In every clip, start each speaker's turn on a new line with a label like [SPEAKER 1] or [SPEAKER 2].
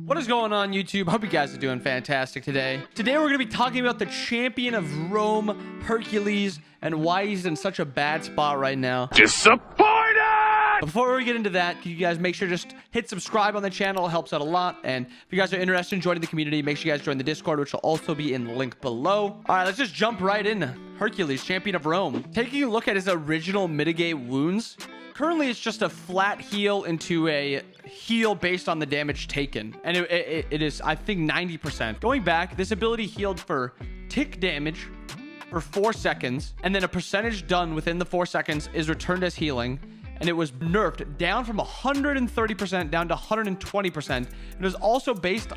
[SPEAKER 1] What is going on, YouTube? Hope you guys are doing fantastic today. Today, we're going to be talking about the champion of Rome, Hercules, and why he's in such a bad spot right now.
[SPEAKER 2] Disappointed!
[SPEAKER 1] Before we get into that, can you guys make sure just hit subscribe on the channel? It helps out a lot. And if you guys are interested in joining the community, make sure you guys join the Discord, which will also be in the link below. All right, let's just jump right in. Hercules, champion of Rome. Taking a look at his original mitigate wounds, currently it's just a flat heal into a heal based on the damage taken. And it is, I think, 90%. Going back, this ability healed for tick damage for 4 seconds, and then a percentage done within the 4 seconds is returned as healing. And it was nerfed down from 130% down to 120%. It was also based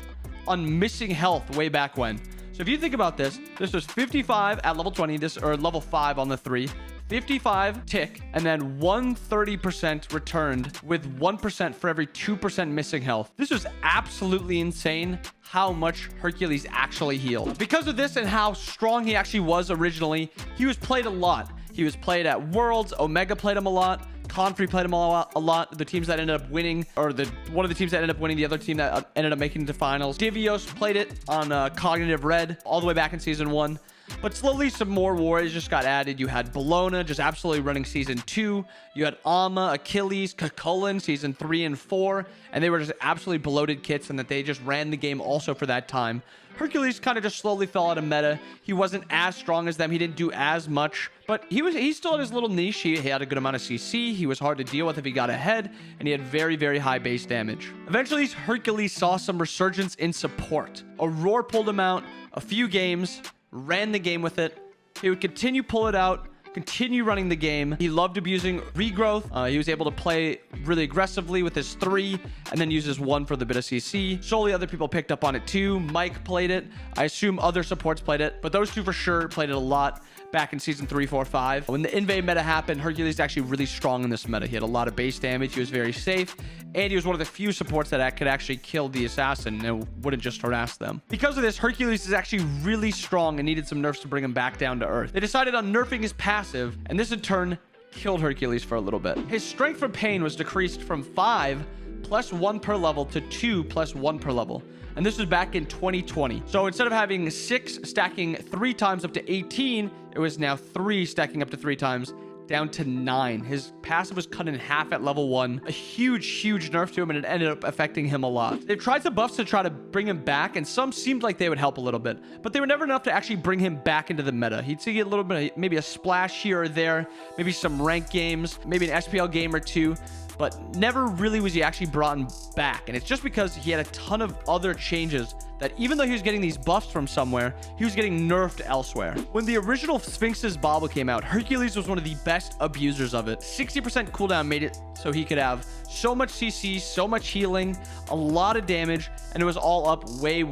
[SPEAKER 1] on missing health way back when. So if you think about this, this was 55 at level 20, or level 5 on the 3, 55 tick, and then 130% returned with 1% for every 2% missing health. This was absolutely insane how much Hercules actually healed. Because of this and how strong he actually was originally, he was played a lot. He was played at Worlds, Omega played him a lot, Confree played him a lot. The teams that ended up winning, or one of the teams that ended up winning, the other team that ended up making it to finals. Divios played it on Cognitive Red all the way back in Season 1. But slowly some more warriors just got added. You had Bologna just absolutely running Season 2. You had Alma, Achilles, Kakulin, Season 3 and 4. And they were just absolutely bloated kits, and that they just ran the game also for that time. Hercules kind of just slowly fell out of meta. He wasn't as strong as them. He didn't do as much, but he still had his little niche. He had a good amount of CC. He was hard to deal with if he got ahead, and he had very, very high base damage. Eventually, Hercules saw some resurgence in support. Aurora pulled him out a few games, ran the game with it. He would continue pull it out, continue running the game. He loved abusing regrowth. He was able to play really aggressively with his 3 and then use his 1 for the bit of CC. Surely other people picked up on it too. Mike played it. I assume other supports played it, but those two for sure played it a lot back in Season 3, 4, 5. When the invade meta happened, Hercules is actually really strong in this meta. He had a lot of base damage. He was very safe, and he was one of the few supports that could actually kill the assassin and wouldn't just harass them. Because of this, Hercules is actually really strong and needed some nerfs to bring him back down to earth. They decided on nerfing his passive, and this in turn killed Hercules for a little bit. His strength from pain was decreased from 5 plus 1 per level to 2 plus 1 per level. And this was back in 2020. So instead of having 6 stacking 3 times up to 18, it was now 3 stacking up to 3 times down to 9. His passive was cut in half at level 1. A huge nerf to him, and it ended up affecting him a lot. They've tried some buffs to try to bring him back, and some seemed like they would help a little bit, but they were never enough to actually bring him back into the meta. He'd see a little bit of, maybe a splash here or there, maybe some rank games, maybe an SPL game or 2, but never really was he actually brought back. And it's just because he had a ton of other changes that even though he was getting these buffs from somewhere, he was getting nerfed elsewhere. When the original Sphinx's Bauble came out, Hercules was one of the best abusers of it. 60% cooldown made it so he could have so much CC, so much healing, a lot of damage, and it was all up way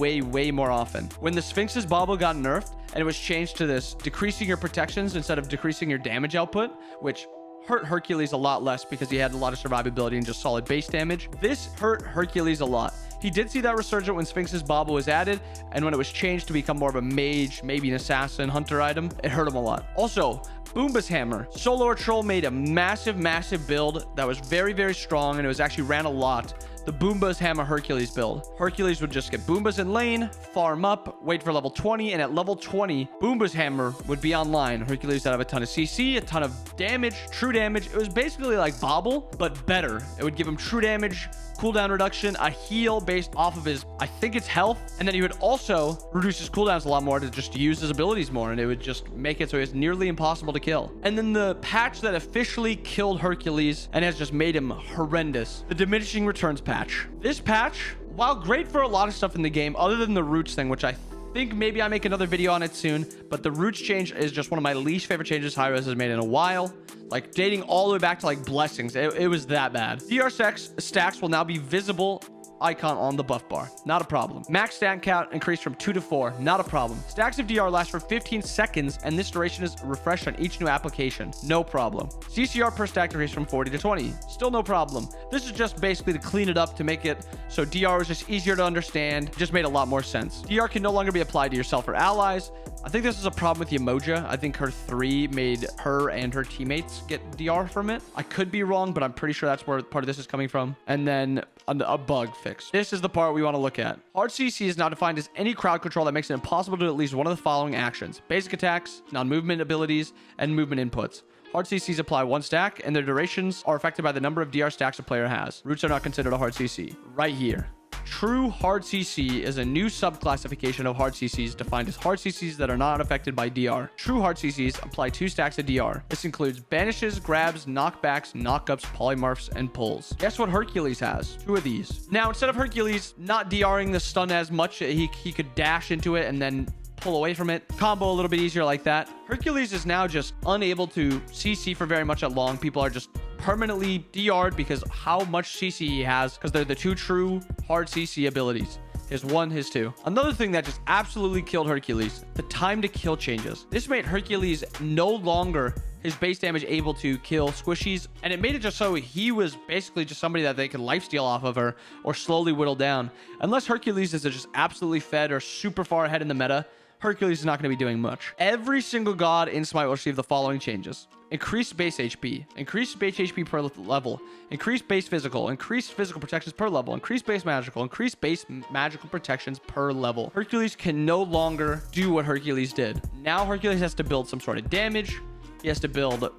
[SPEAKER 1] more often. When the Sphinx's Bauble got nerfed and it was changed to this decreasing your protections instead of decreasing your damage output, which hurt Hercules a lot less because he had a lot of survivability and just solid base damage. This hurt Hercules a lot. He did see that resurgent when Sphinx's Bauble was added, and when it was changed to become more of a mage, maybe an assassin, hunter item, it hurt him a lot. Also, Boomba's Hammer. Solo or Troll made a massive build that was very strong, and it was actually ran a lot. The Boomba's Hammer Hercules build. Hercules would just get Boombas in lane, farm up, wait for level 20, and at level 20, Boomba's Hammer would be online. Hercules would have a ton of CC, a ton of damage, true damage. It was basically like Bauble, but better. It would give him true damage, cooldown reduction, a heal based off of his, I think it's health, and then he would also reduce his cooldowns a lot more to just use his abilities more, and it would just make it so it's nearly impossible to kill. And then the patch that officially killed Hercules and has just made him horrendous, the Diminishing Returns patch. This patch, while great for a lot of stuff in the game, other than the roots thing, which I think maybe I make another video on it soon, but the roots change is just one of my least favorite changes Hi-Rez has made in a while. Like dating all the way back to like blessings. It was that bad. DR stacks will now be visible icon on the buff bar. Not a problem. Max stat count increased from 2 to 4. Not a problem. Stacks of DR last for 15 seconds, and this duration is refreshed on each new application. No problem. CCR per stack increased from 40 to 20. Still no problem. This is just basically to clean it up to make it so DR was just easier to understand. Just made a lot more sense. DR can no longer be applied to yourself or allies. I think this is a problem with the Emoja. I think her 3 made her and her teammates get DR from it. I could be wrong, but I'm pretty sure that's where part of this is coming from. And then a bug fix. This is the part we want to look at. Hard CC is now defined as any crowd control that makes it impossible to do at least one of the following actions: basic attacks, non-movement abilities, and movement inputs. Hard CCs apply 1 stack, and their durations are affected by the number of DR stacks a player has. Roots are not considered a hard CC. Right here. True hard CC is a new subclassification of hard CCs defined as hard CCs that are not affected by DR. True hard CCs apply 2 stacks of DR. This includes banishes, grabs, knockbacks, knockups, polymorphs, and pulls. Guess what Hercules has? 2 of these. Now, instead of Hercules not DRing the stun as much, he could dash into it and then pull away from it. Combo a little bit easier like that. Hercules is now just unable to CC for very much at long. People are just permanently DR'd because how much CC he has, because they're the 2 true hard CC abilities. His 1, his 2. Another thing that just absolutely killed Hercules, the time to kill changes. This made Hercules no longer his base damage able to kill squishies, and it made it just so he was basically just somebody that they could lifesteal off of her or slowly whittle down. Unless Hercules is just absolutely fed or super far ahead in the meta, Hercules is not going to be doing much. Every single god in Smite will receive the following changes: increased base HP, increased base HP per level, increased base physical, increased physical protections per level, increased base magical protections per level. Hercules can no longer do what Hercules did. Now Hercules has to build some sort of damage. He has to build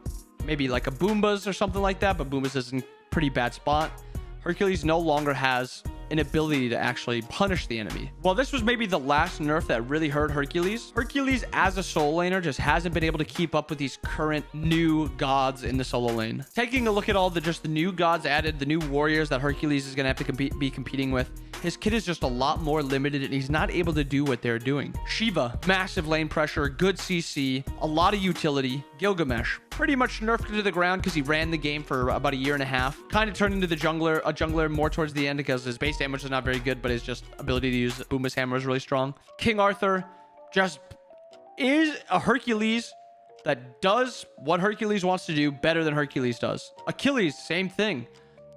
[SPEAKER 1] maybe like a Boombas or something like that, but Boombas is in a pretty bad spot. Hercules no longer has an ability to actually punish the enemy. Well, this was maybe the last nerf that really hurt Hercules. Hercules as a solo laner just hasn't been able to keep up with these current new gods in the solo lane. Taking a look at all the new gods added, the new warriors that Hercules is going to have to be competing with, his kit is just a lot more limited and he's not able to do what they're doing. Shiva, massive lane pressure, good CC, a lot of utility. Gilgamesh, pretty much nerfed to the ground because he ran the game for about a year and a half. Kind of turned into a jungler more towards the end because his base damage is not very good, but his just ability to use Boombas hammer is really strong. King Arthur just is a Hercules that does what Hercules wants to do better than Hercules does. Achilles, same thing.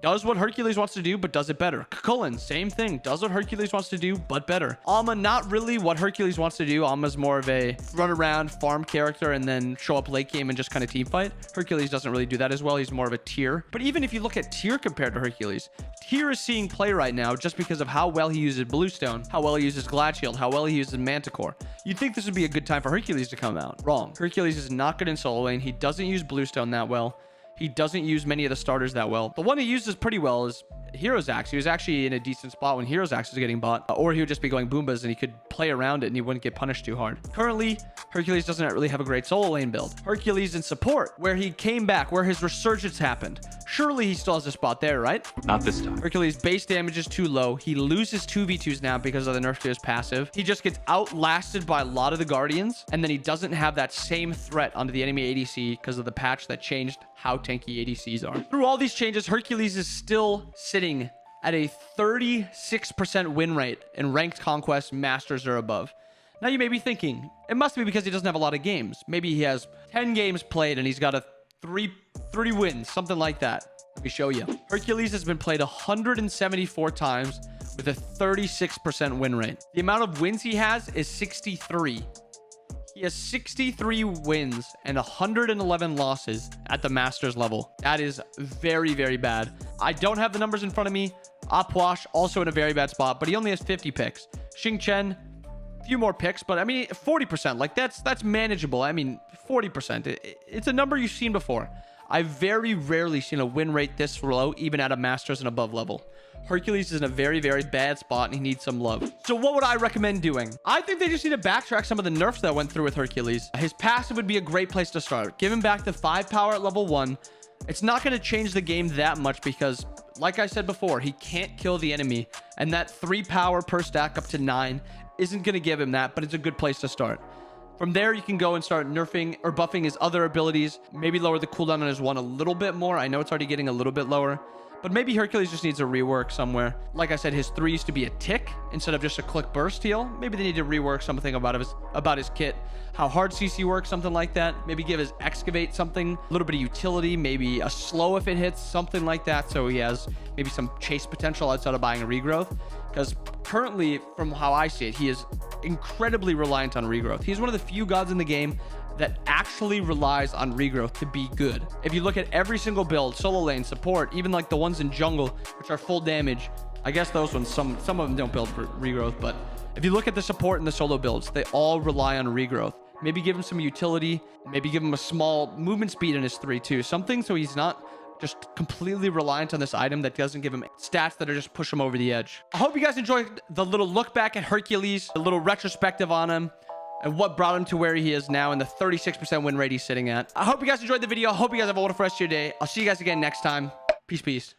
[SPEAKER 1] Does what Hercules wants to do, but does it better. Cucullin, same thing. Does what Hercules wants to do, but better. Alma, not really what Hercules wants to do. Alma's more of a run around, farm character, and then show up late game and just kind of team fight. Hercules doesn't really do that as well. He's more of a tier. But even if you look at tier compared to Hercules, tier is seeing play right now just because of how well he uses Bluestone, how well he uses Glad Shield, how well he uses Manticore. You'd think this would be a good time for Hercules to come out. Wrong. Hercules is not good in solo lane. He doesn't use Bluestone that well. He doesn't use many of the starters that well. The one he uses pretty well is Hero's Axe. He was actually in a decent spot when Hero's Axe was getting bought, or he would just be going Boombas and he could play around it and he wouldn't get punished too hard. Currently, Hercules doesn't really have a great solo lane build. Hercules in support, where he came back, where his resurgence happened. Surely he still has a spot there, right?
[SPEAKER 2] Not this time.
[SPEAKER 1] Hercules' base damage is too low. He loses 2v2s now because of the nerf to his passive. He just gets outlasted by a lot of the Guardians, and then he doesn't have that same threat onto the enemy ADC because of the patch that changed how tanky ADCs are. Through all these changes, Hercules is still sitting at a 36% win rate in ranked conquest masters or above. Now you may be thinking, it must be because he doesn't have a lot of games. Maybe he has 10 games played and he's got a 3 wins, something like that. Let me show you. Hercules has been played 174 times with a 36% win rate. The amount of wins he has is 63. He has 63 wins and 111 losses at the Masters level. That is very, very bad. I don't have the numbers in front of me. Apwash also in a very bad spot, but he only has 50 picks. Xing Chen, a few more picks, but I mean, 40%. Like that's manageable. I mean, 40%. It's a number you've seen before. I've very rarely seen a win rate this low, even at a Masters and above level. Hercules is in a very, very bad spot and he needs some love. So what would I recommend doing? I think they just need to backtrack some of the nerfs that went through with Hercules. His passive would be a great place to start. Give him back the 5 power at level 1. It's not going to change the game that much because, like I said before, he can't kill the enemy. And that 3 power per stack up to 9 isn't going to give him that, but it's a good place to start. From there, you can go and start nerfing or buffing his other abilities. Maybe lower the cooldown on his 1 a little bit more. I know it's already getting a little bit lower. But maybe Hercules just needs a rework somewhere. Like I said, his 3 used to be a tick instead of just a click burst heal. Maybe they need to rework something about his kit. How hard CC works, something like that. Maybe give his excavate something, a little bit of utility, maybe a slow if it hits, something like that. So he has maybe some chase potential outside of buying a regrowth. Because currently, from how I see it, he is incredibly reliant on regrowth. He's one of the few gods in the game that actually relies on regrowth to be good. If you look at every single build, solo lane, support, even like the ones in jungle, which are full damage, I guess those ones, some of them don't build for regrowth, but if you look at the support and the solo builds, they all rely on regrowth. Maybe give him some utility, maybe give him a small movement speed in his 3-2, something so he's not just completely reliant on this item that doesn't give him stats that are just push him over the edge. I hope you guys enjoyed the little look back at Hercules, a little retrospective on him, and what brought him to where he is now and the 36% win rate he's sitting at. I hope you guys enjoyed the video. I hope you guys have a wonderful rest of your day. I'll see you guys again next time. Peace, peace.